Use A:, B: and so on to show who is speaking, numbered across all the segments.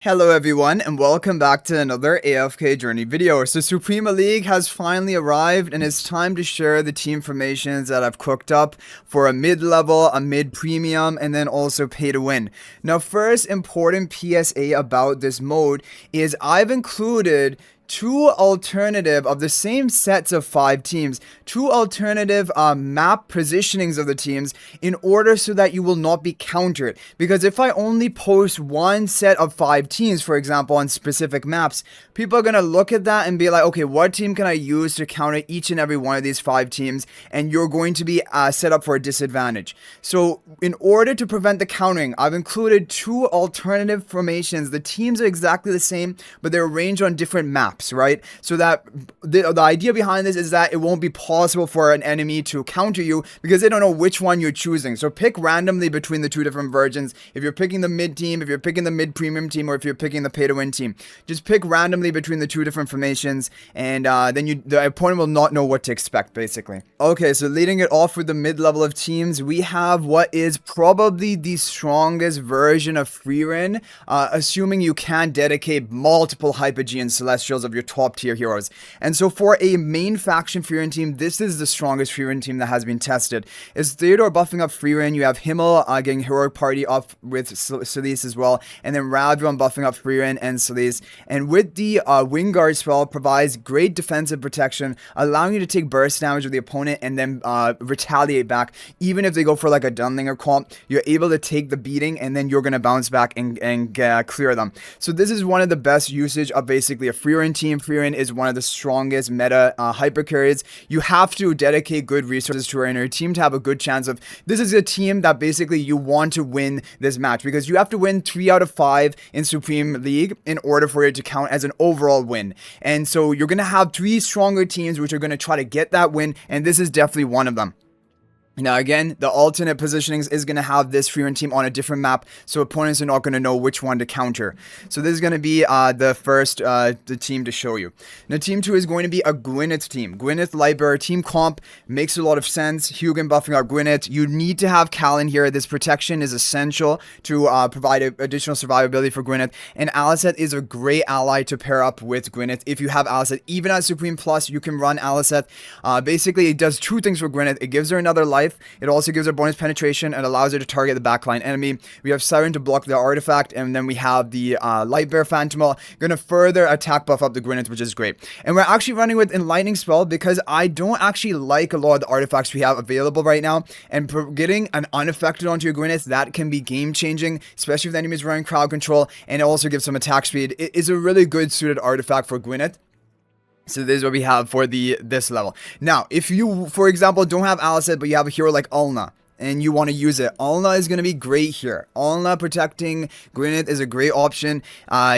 A: Hello everyone and welcome back to another AFK Journey video. So Suprema League has finally arrived and it's time to share the team formations that I've cooked up for a mid-level, a mid-premium, and then also pay to win. Now first important PSA about this mode is I've included two alternative of the same sets of 5 teams, two alternative map positionings of the teams in order so that you will not be countered. Because if I only post one set of 5 teams, for example, on specific maps, people are going to look at that and be like, okay, what team can I use to counter each and every one of these 5 teams? And you're going to be set up for a disadvantage. So in order to prevent the countering, I've included two alternative formations. The teams are exactly the same, but they're arranged on different maps. Right? So that the idea behind this is that it won't be possible for an enemy to counter you because they don't know which one you're choosing. So pick randomly between the two different versions. If you're picking the mid team, if you're picking the mid premium team, or if you're picking the pay to win team, just pick randomly between the two different formations, and then the opponent will not know what to expect, basically. Okay, so leading it off with the mid level of teams, we have what is probably the strongest version of Freerin, assuming you can dedicate multiple Hyper-G and Celestials of your top tier heroes. And so for a main faction Freerin team, this is the strongest Freerin team that has been tested. Is Theodore buffing up Freerin, you have Himmel getting Heroic Party up with Celeste as well, and then Radron buffing up Freerin and Celeste. And with the Wingguard spell, provides great defensive protection, allowing you to take burst damage of the opponent and then retaliate back. Even if they go for like a Dunlinger comp, you're able to take the beating and then you're going to bounce back and clear them. So this is one of the best usage of basically a Freerin team. Freerin is one of the strongest meta hyper carries. You have to dedicate good resources to her and her team to have a good chance of. This is a team that basically you want to win this match because you have to win 3 out of 5 in Supreme League in order for it to count as an overall win. And so you're going to have 3 stronger teams which are going to try to get that win, and this is definitely one of them. Now again, the alternate positionings is going to have this Freerin team on a different map, so opponents are not going to know which one to counter. So this is going to be the first the team to show you. Now team 2 is going to be a Gwyneth team. Gwyneth Lightbearer team comp makes a lot of sense. Hugin buffing up Gwyneth. You need to have Callan here. This protection is essential to provide additional survivability for Gwyneth. And Alicent is a great ally to pair up with Gwyneth. If you have Alicent, even at Supreme Plus, you can run Alicent. Basically, it does 2 things for Gwyneth. It gives her another life. It also gives her bonus penetration and allows her to target the backline enemy. We have Siren to block the artifact, and then we have the Lightbearer Phantomal going to further attack buff up the Gwyneth, which is great. And we're actually running with Enlightening Spell because I don't actually like a lot of the artifacts we have available right now, and getting an unaffected onto your Gwyneth, that can be game changing, especially if the enemy is running crowd control, and it also gives some attack speed. It is a really good suited artifact for Gwyneth. So this is what we have for this level. Now, if you, for example, don't have Alicent, but you have a hero like Ulna, and you want to use it, Ulna is going to be great here. Ulna protecting Gwyneth is a great option.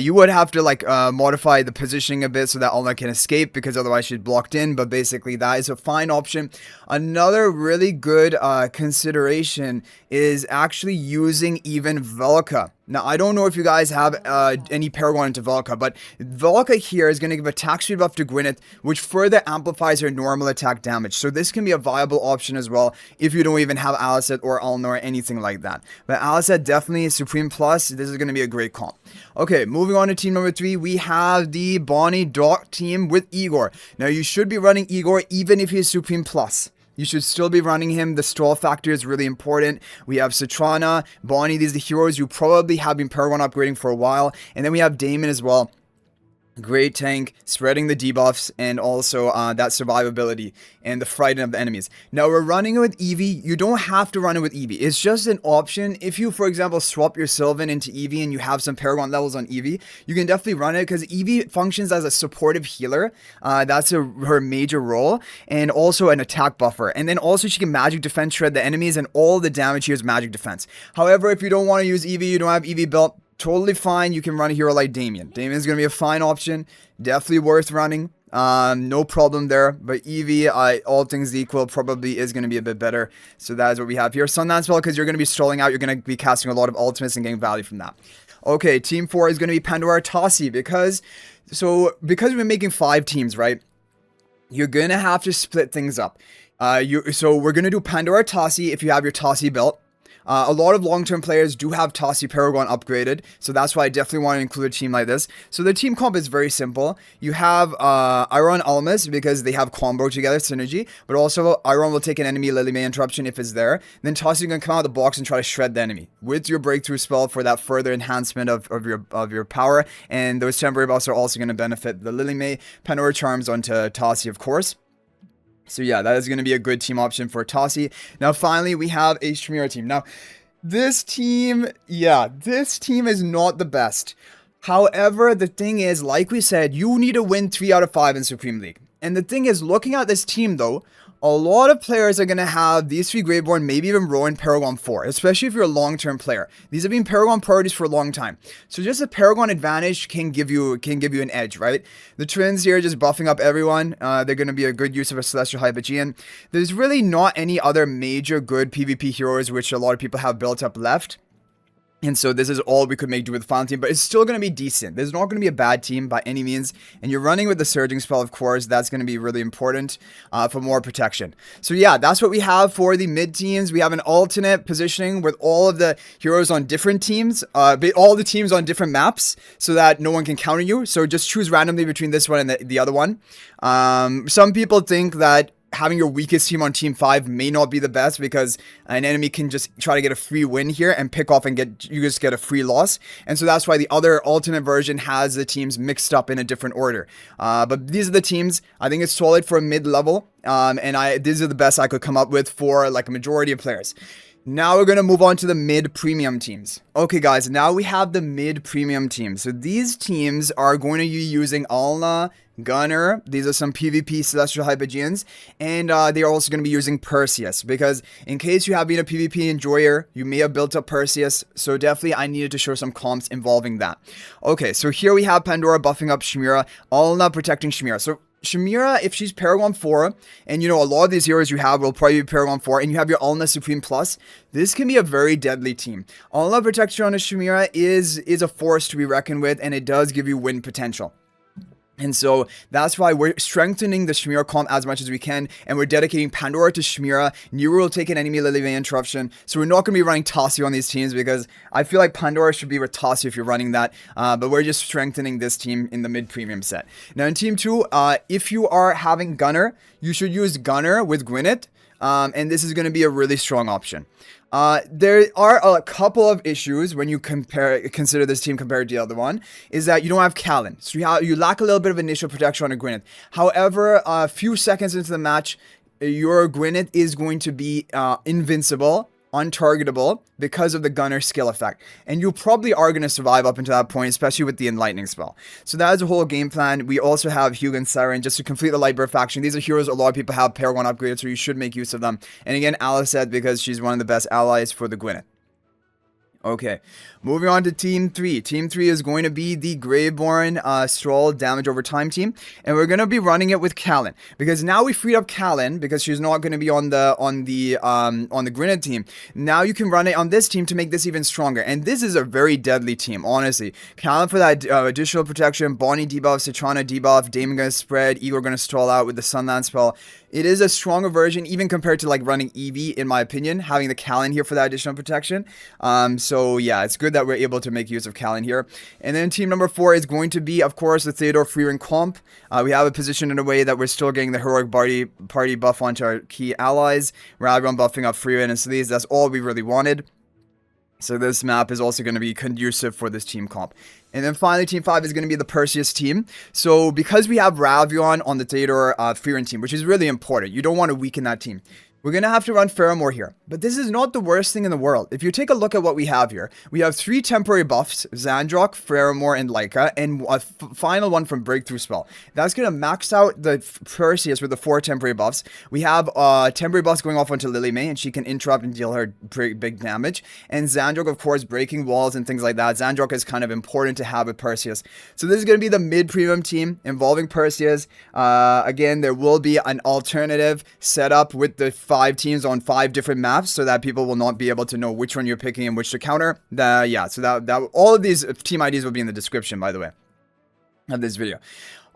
A: You would have to like modify the positioning a bit so that Ulna can escape, because otherwise she's blocked in, but basically that is a fine option. Another really good consideration is actually using even Velka. Now, I don't know if you guys have any Paragon into Velka, but Velka here is going to give attack speed buff to Gwyneth, which further amplifies her normal attack damage. So this can be a viable option as well if you don't even have Alicent or Ulna or anything like that. But Alicent definitely is Supreme Plus. This is going to be a great comp. Okay, moving on to team number 3, we have the Bonnie Doc team with Igor. Now, you should be running Igor even if he's Supreme Plus. You should still be running him. The stall factor is really important. We have Citrana, Bonnie. These are the heroes you probably have been Paragon upgrading for a while. And then we have Damon as well. Great tank, spreading the debuffs, and also that survivability and the frighten of the enemies. Now we're running it with Eevee. You don't have to run it with Eevee. It's just an option. If you, for example, swap your Sylvan into Eevee and you have some Paragon levels on Eevee, you can definitely run it because Eevee functions as a supportive healer. That's her major role, and also an attack buffer. And then also she can magic defense shred the enemies, and all the damage here is magic defense. However, if you don't want to use Eevee, you don't have Eevee built, totally fine. You can run a hero like Damien. Damien's going to be a fine option. Definitely worth running. No problem there. But Eevee, all things equal, probably is going to be a bit better. So that is what we have here. Sundance Spell, because you're going to be strolling out. You're going to be casting a lot of ultimates and getting value from that. Okay, team 4 is going to be Pandora Tassi, because we're making 5 teams, right? You're going to have to split things up. So we're going to do Pandora Tassi if you have your Tassi built. A lot of long-term players do have Tassi Paragon upgraded, so that's why I definitely want to include a team like this. So the team comp is very simple. You have Iron Almas because they have combo together, synergy, but also Iron will take an enemy Lily May interruption if it's there. Then Tassi can come out of the box and try to shred the enemy with your breakthrough spell for that further enhancement of your power. And those temporary buffs are also going to benefit the Lily May. Pandora Charms onto Tassi, of course. So yeah, that is going to be a good team option for Tassi. Now finally, we have a Shmira team. Now, this team is not the best. However, the thing is, like we said, you need to win 3 out of 5 in Supreme League. And the thing is, looking at this team though, a lot of players are going to have these 3 Graveborn, maybe even Rowan Paragon 4, especially if you're a long-term player. These have been Paragon priorities for a long time. So just a Paragon advantage can give you an edge, right? The twins here just buffing up everyone. They're going to be a good use of a Celestial Hypogean. There's really not any other major good PvP heroes which a lot of people have built up left. And so this is all we could make do with the final team, but it's still going to be decent. There's not going to be a bad team by any means. And you're running with the Surging spell, of course. That's going to be really important for more protection. So yeah, that's what we have for the mid teams. We have an alternate positioning with all of the heroes on different teams, all the teams on different maps so that no one can counter you. So just choose randomly between this one and the other one. Some people think that having your weakest team on team 5 may not be the best because an enemy can just try to get a free win here and pick off and you just get a free loss. And so that's why the other alternate version has the teams mixed up in a different order. But these are the teams. I think it's solid for a mid-level. And these are the best I could come up with for like a majority of players. Now we're going to move on to the mid-premium teams. Okay, guys, now we have the mid-premium teams. So these teams are going to be using Alna, Gunner. These are some PvP Celestial Hypogeans. And they are also going to be using Perseus. Because in case you have been a PvP enjoyer, you may have built up Perseus. So definitely I needed to show some comps involving that. Okay, so here we have Pandora buffing up Shmira. Alna protecting Shmira. So Shmira, if she's Paragon 4, and you know, a lot of these heroes you have will probably be Paragon 4, and you have your Alna Supreme Plus, this can be a very deadly team. Alna protection on a Shmira is a force to be reckoned with, and it does give you win potential. And so that's why we're strengthening the Shmira comp as much as we can, and we're dedicating Pandora to Shmira. Nero will take an enemy Lily May interruption, so we're not going to be running Tassi on these teams because I feel like Pandora should be with Tassi if you're running that, but we're just strengthening this team in the mid-premium set. Now in Team 2, if you are having Gunner, you should use Gunner with Gwyneth, and this is going to be a really strong option. There are a couple of issues when you consider this team compared to the other one, is that you don't have Callan. So you lack a little bit of initial protection on a Gwyneth. However, a few seconds into the match, your Gwyneth is going to be invincible, untargetable, because of the Gunner skill effect. And you probably are going to survive up until that point, especially with the Enlightening spell. So that is a whole game plan. We also have Hugo and Siren just to complete the Lightbird faction. These are heroes a lot of people have Paragon upgraded, so you should make use of them. And again, Alice said because she's one of the best allies for the Gwyneth. Okay, moving on to Team 3. Team 3 is going to be the Graveborn Stroll damage over time team, and we're going to be running it with Callan because now we freed up Callan because she's not going to be on the Gwyneth team. Now you can run it on this team to make this even stronger, and this is a very deadly team, honestly. Callan for that additional protection, Bonnie debuff, Citrana debuff, Damon going to spread, Igor going to stall out with the Sunland spell. It is a stronger version, even compared to like running Eevee, in my opinion, having the Callan here for that additional protection. So yeah, it's good that we're able to make use of Callan here. And then team number 4 is going to be, of course, the Theodore Freering comp. We have it positioned in a way that we're still getting the heroic party buff onto our key allies. Radron buffing up Freering and Sleaze. That's all we really wanted. So this map is also going to be conducive for this team comp. And then finally, Team 5 is going to be the Perseus team. So because we have Ravion on the Theodore Freerin team, which is really important, you don't want to weaken that team. We're going to have to run Pheromore here, but this is not the worst thing in the world. If you take a look at what we have here, we have 3 temporary buffs, Xandrock, Pheromore, and Lyca, and a final one from Breakthrough Spell. That's going to max out the Perseus with the 4 temporary buffs. We have temporary buffs going off onto Lily May, and she can interrupt and deal her big damage. And Xandrock, of course, breaking walls and things like that. Xandrock is kind of important to have with Perseus. So this is going to be the mid-premium team involving Perseus. Again, there will be an alternative setup with the 5 teams on 5 different maps so that people will not be able to know which one you're picking and which to counter. Yeah, so that all of these team IDs will be in the description, by the way, of this video.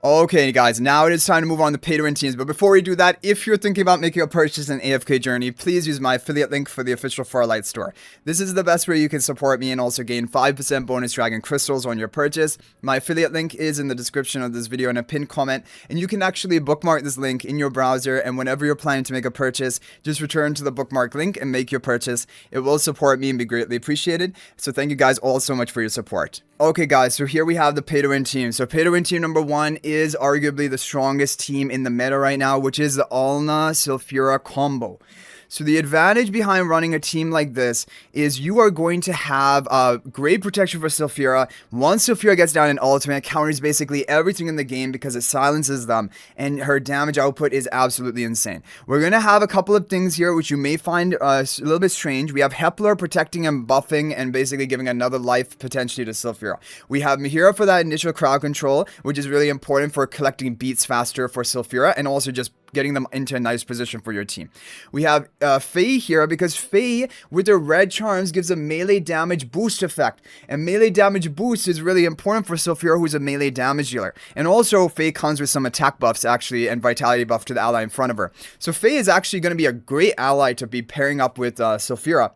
A: Okay, guys, now it is time to move on to pay-to-win teams. But before we do that, if you're thinking about making a purchase in AFK Journey, please use my affiliate link for the official Farlight Store. This is the best way you can support me and also gain 5% bonus dragon crystals on your purchase. My affiliate link is in the description of this video in a pinned comment, and you can actually bookmark this link in your browser, and whenever you're planning to make a purchase, just return to the bookmark link and make your purchase. It will support me and be greatly appreciated. So thank you guys all so much for your support. Okay, guys, so here we have the pay-to-win team. So pay-to-win team number 1 is arguably the strongest team in the meta right now, which is the Alna Sulfura combo. So the advantage behind running a team like this is you are going to have great protection for Sulfura. Once Sulfura gets down in ultimate, it counters basically everything in the game because it silences them, and her damage output is absolutely insane. We're going to have a couple of things here which you may find a little bit strange. We have Hepler protecting and buffing and basically giving another life potentially to Sulfura. We have Mihira for that initial crowd control, which is really important for collecting beats faster for Sulfura and also just getting them into a nice position for your team. We have Faye here because Faye with her red charms gives a melee damage boost effect, and melee damage boost is really important for Sulfura, who's a melee damage dealer. And also Faye comes with some attack buffs actually and vitality buff to the ally in front of her. So Faye is actually going to be a great ally to be pairing up with Sulfura.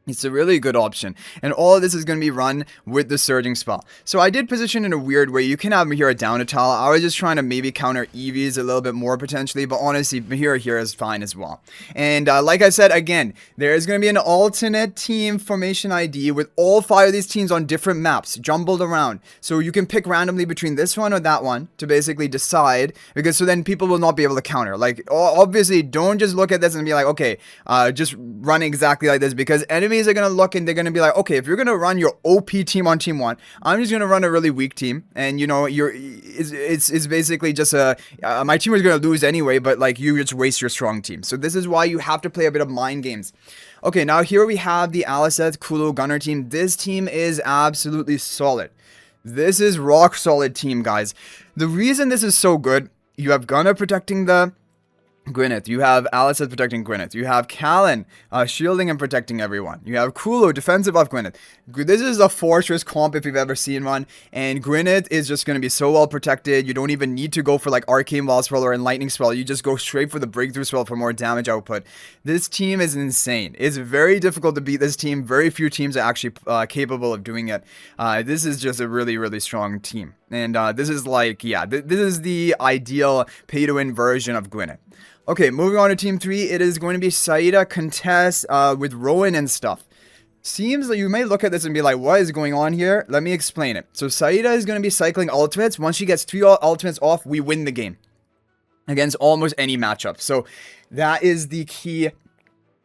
A: It's a really good option, and all of this is going to be run with the surging spell. So I did position in a weird way. You can have Mihira down a tile. I was just trying to maybe counter Eevees a little bit more potentially, but honestly, Mihira here is fine as well. And like I said, again, there is going to be an alternate team formation ID with all 5 of these teams on different maps, jumbled around. So you can pick randomly between this one or that one to basically decide, because so then people will not be able to counter. Like, obviously, don't just look at this and be like, okay, just run exactly like this, because enemies are going to look and they're going to be like, okay, if you're going to run your OP team on team 1, I'm just going to run a really weak team, and you know, it's basically just my team is going to lose anyway, but like you just waste your strong team. So this is why you have to play a bit of mind games. Okay, now here we have the Aliceth Kulu Gunner team. This team is absolutely solid. This is rock solid team, guys. The reason this is so good, you have Gunner protecting the Gwyneth, you have Aliceth protecting Gwyneth, you have Callan shielding and protecting everyone, you have Kulu defensive of Gwyneth. This is a fortress comp if you've ever seen one, and Gwyneth is just going to be so well protected. You don't even need to go for like Arcane Wall Spell or Enlightening Spell, you just go straight for the Breakthrough Spell for more damage output. This team is insane. It's very difficult to beat this team. Very few teams are actually capable of doing it. This is just a really, really strong team. And this is like, yeah, this is the ideal pay-to-win version of Gwyneth. Okay, moving on to Team 3, it is going to be Saida contest with Rowan and stuff. Seems like you may look at this and be like, what is going on here? Let me explain it. So Saida is going to be cycling ultimates. Once she gets 3 ultimates off, we win the game against almost any matchup. So that is the key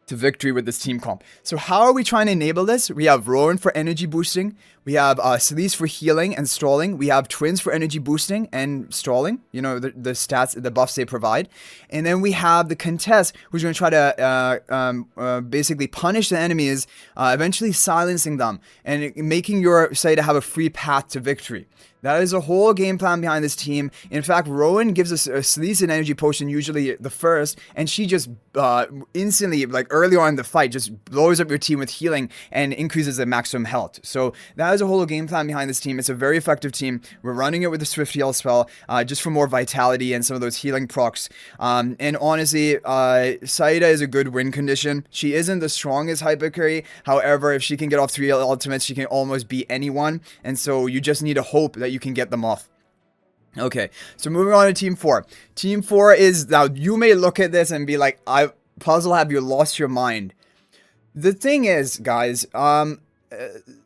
A: to victory with this team comp. So how are we trying to enable this? We have Rowan for energy boosting. We have Celise for healing and stalling. We have Twins for energy boosting and stalling. You know, the stats, the buffs they provide. And then we have the Contest, who's going to try to basically punish the enemies, eventually silencing them and making your side to have a free path to victory. That is a whole game plan behind this team. In fact, Rowan gives us a Celise and energy potion, usually the first, and she just instantly, like early on in the fight, just blows up your team with healing and increases the maximum health. So that is a whole game plan behind this team. It's a very effective team. We're running it with the Swift Heal spell, just for more vitality and some of those healing procs. And honestly, Saida is a good win condition. She isn't the strongest hyper carry. However, if she can get off 3 ultimates, she can almost beat anyone. And so you just need to hope that you can get them off. Okay, so moving on to Team 4. Team 4 is, now you may look at this and be like, Puzzle, have you lost your mind? The thing is, guys,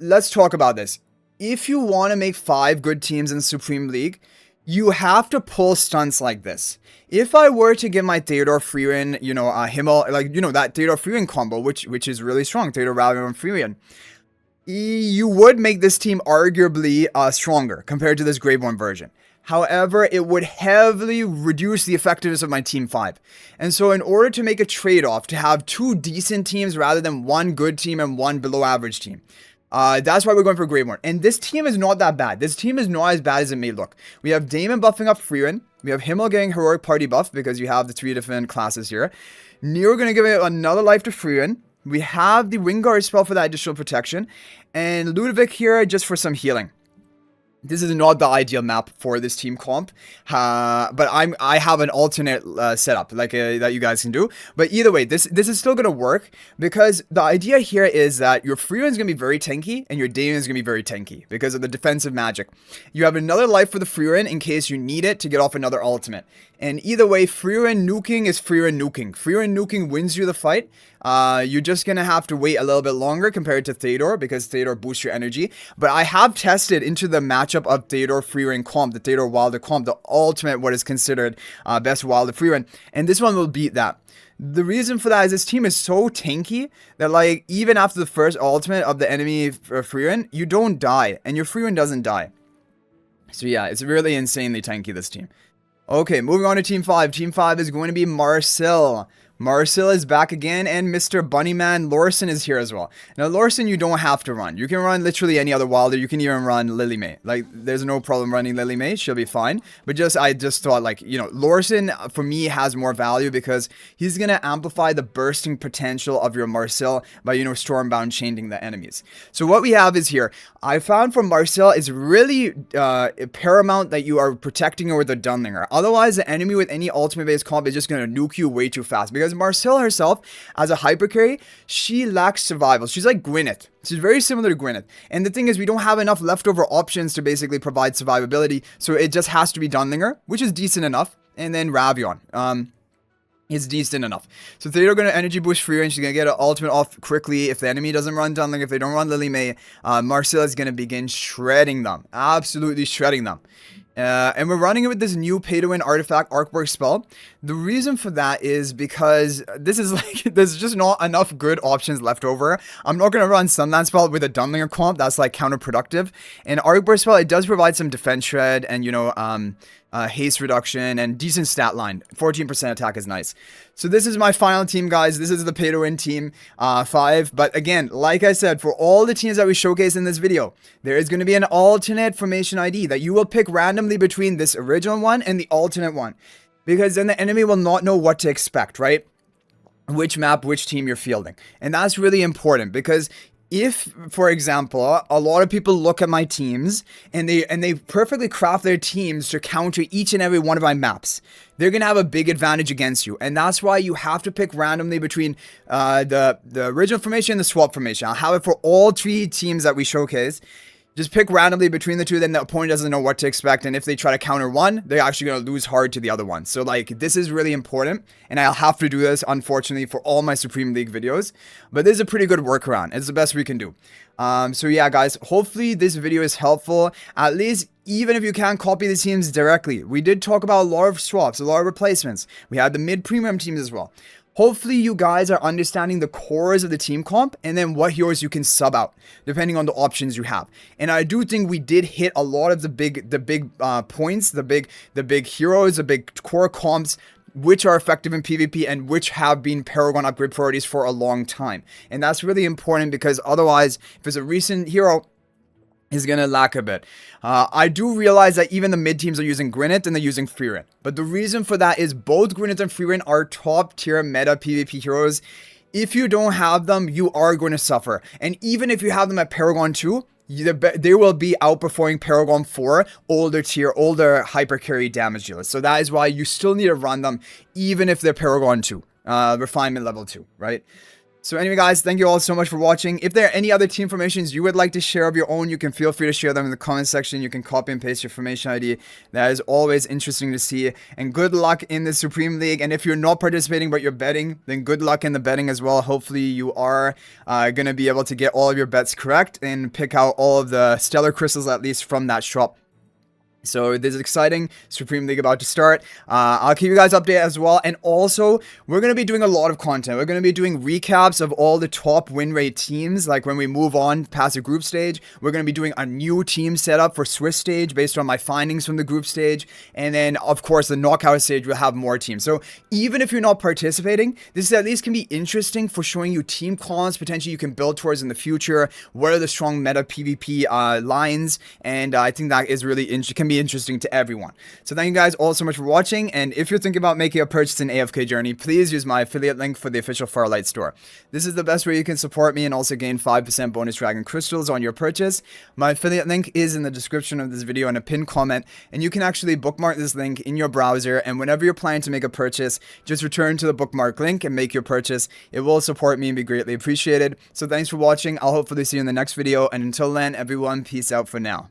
A: let's talk about this. If you want to make 5 good teams in Supreme League, you have to pull stunts like this. If I were to give my Theodore Freeman, you know, Himmel, like, you know, that Theodore Freeman combo, which is really strong, Theodore Rallian and Freeman, you would make this team arguably stronger compared to this grade 1 version. However, it would heavily reduce the effectiveness of my Team 5. And so in order to make a trade-off, to have 2 decent teams rather than 1 good team and 1 below average team, that's why we're going for grade 1. And this team is not that bad. This team is not as bad as it may look. We have Damon buffing up Freeman. We have Himmel getting Heroic Party buff because you have the 3 different classes here. Nero going to give it another life to Freeman. We have the Wingguard spell for that additional protection. And Ludovic here just for some healing. This is not the ideal map for this team comp, but I have an alternate setup like that you guys can do. But either way, this is still gonna work because the idea here is that your Freewind is gonna be very tanky and your Damien is gonna be very tanky because of the defensive magic. You have another life for the Freewind in case you need it to get off another ultimate. And either way, Freewind nuking is Freewind nuking. Freewind nuking wins you the fight. You're just gonna have to wait a little bit longer compared to Theodore because Theodore boosts your energy. But I have tested into the matchup of Theodore Freewind comp, the Theodore Wilder comp, the ultimate what is considered best Wilder Freewind, and this one will beat that. The reason for that is this team is so tanky that like even after the first ultimate of the enemy Freewind, you don't die and your Freewind doesn't die. So yeah, it's really insanely tanky, this team. Okay, moving on to Team 5. Team 5 is going to be Marcel. Marcel is back again, and Mr. Bunnyman Lorson is here as well. Now, Lorson, you don't have to run. You can run literally any other Wilder. You can even run Lily May. Like, there's no problem running Lily May. She'll be fine. But I just thought, like, you know, Lorson, for me, has more value because he's going to amplify the bursting potential of your Marcel by, you know, Stormbound chaining the enemies. So what we have is here, I found from Marcel, it's really paramount that you are protecting her with a Dunlinger. Otherwise, the enemy with any ultimate-based comp is just going to nuke you way too fast because Marcel herself, as a hyper carry, she lacks survival. She's like Gwyneth. She's very similar to Gwyneth. And the thing is, we don't have enough leftover options to basically provide survivability, so it just has to be Dunlinger, which is decent enough, and then Ravion. It's decent enough. So Theodore going to energy boost Freewind. She's going to get an ultimate off quickly. If the enemy doesn't run Dunlinger, if they don't run Lily May, Marcel is going to begin shredding them. Absolutely shredding them. And we're running it with this new pay-to-win artifact Arcwork spell. The reason for that is because this is like, there's just not enough good options left over. I'm not going to run Sunland spell with a Dunlinger comp. That's like counterproductive. And Arcwork spell, it does provide some defense shred and, you know, haste reduction and decent stat line. 14% attack is nice. So this is my final team, guys. This is the pay to win team 5. But again, like I said, for all the teams that we showcase in this video, there is going to be an alternate formation ID that you will pick randomly between this original one and the alternate one, because then the enemy will not know what to expect, right? Which map, which team you're fielding. And that's really important because if, for example, a lot of people look at my teams and they perfectly craft their teams to counter each and every one of my maps, they're going to have a big advantage against you. And that's why you have to pick randomly between the original formation and the swap formation. I'll have it for all 3 teams that we showcase. Just pick randomly between the 2, then the opponent doesn't know what to expect, and if they try to counter one, they're actually going to lose hard to the other one. So like, this is really important, and I'll have to do this, unfortunately, for all my Supreme League videos, but this is a pretty good workaround. It's the best we can do. So yeah, guys, hopefully this video is helpful, at least even if you can't copy the teams directly. We did talk about a lot of swaps, a lot of replacements. We had the mid-premium teams as well. Hopefully you guys are understanding the cores of the team comp and then what heroes you can sub out depending on the options you have. And I do think we did hit a lot of the big points, the big heroes, the big core comps which are effective in PvP and which have been Paragon upgrade priorities for a long time. And that's really important because otherwise, if it's a recent hero, is going to lack a bit. I do realize that even the mid teams are using Gwyneth and they're using Freewind. But the reason for that is both Gwyneth and Freewind are top tier meta PvP heroes. If you don't have them, you are going to suffer. And even if you have them at Paragon 2, they will be outperforming Paragon 4, older hyper carry damage dealers. So that is why you still need to run them even if they're Paragon 2, refinement level 2, right? So anyway, guys, thank you all so much for watching. If there are any other team formations you would like to share of your own, you can feel free to share them in the comment section. You can copy and paste your formation ID. That is always interesting to see. And good luck in the Supreme League. And if you're not participating but you're betting, then good luck in the betting as well. Hopefully you are going to be able to get all of your bets correct and pick out all of the stellar crystals at least from that shop. So this is exciting. Supreme League about to start. I'll keep you guys updated as well. And also, we're going to be doing a lot of content. We're going to be doing recaps of all the top win rate teams. Like when we move on past the group stage, we're going to be doing a new team setup for Swiss stage based on my findings from the group stage. And then, of course, the knockout stage will have more teams. So even if you're not participating, this at least can be interesting for showing you team cons potentially you can build towards in the future. What are the strong meta PvP lines? And I think that is really interesting. Can be be interesting to everyone. So thank you guys all so much for watching, and if you're thinking about making a purchase in AFK Journey, please use my affiliate link for the official Farlight Store. This is the best way you can support me and also gain 5% bonus dragon crystals on your purchase. My affiliate link is in the description of this video in a pinned comment, and you can actually bookmark this link in your browser, and whenever you're planning to make a purchase, just return to the bookmark link and make your purchase. It will support me and be greatly appreciated. So thanks for watching. I'll hopefully see you in the next video, and until then, everyone, peace out for now.